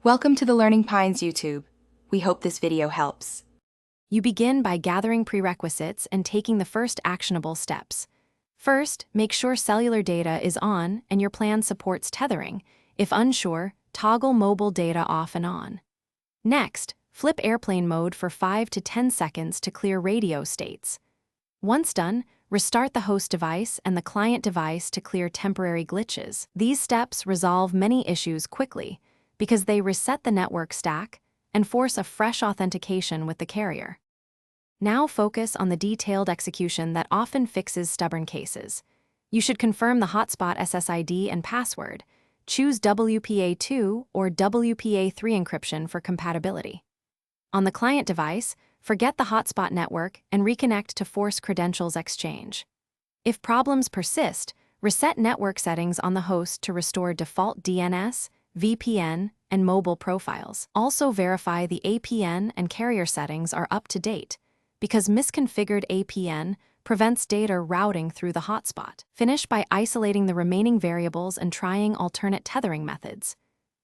Welcome to the Learning Pines YouTube. We hope this video helps. You begin by gathering prerequisites and taking the first actionable steps. First, make sure cellular data is on and your plan supports tethering. If unsure, toggle mobile data off and on. Next, flip airplane mode for 5 to 10 seconds to clear radio states. Once done, restart the host device and the client device to clear temporary glitches. These steps resolve many issues quickly because they reset the network stack and force a fresh authentication with the carrier. Now focus on the detailed execution that often fixes stubborn cases. You should confirm the hotspot SSID and password. Choose WPA2 or WPA3 encryption for compatibility. On the client device, forget the hotspot network and reconnect to force credentials exchange. If problems persist, reset network settings on the host to restore default DNS, VPN, and mobile profiles. Also verify the APN and carrier settings are up to date, because misconfigured APN prevents data routing through the hotspot. Finish by isolating the remaining variables and trying alternate tethering methods.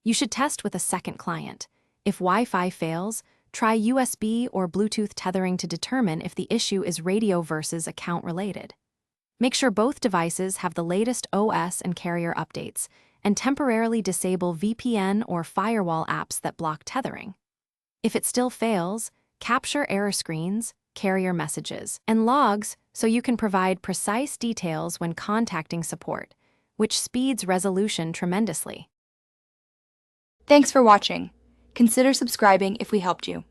You should test with a second client. If Wi-Fi fails, try USB or Bluetooth tethering to determine if the issue is radio versus account related. Make sure both devices have the latest OS and carrier updates, and temporarily disable VPN or firewall apps that block tethering. If it still fails, capture error screens, carrier messages, and logs so you can provide precise details when contacting support, which speeds resolution tremendously. Thanks for watching. Consider subscribing if we helped you.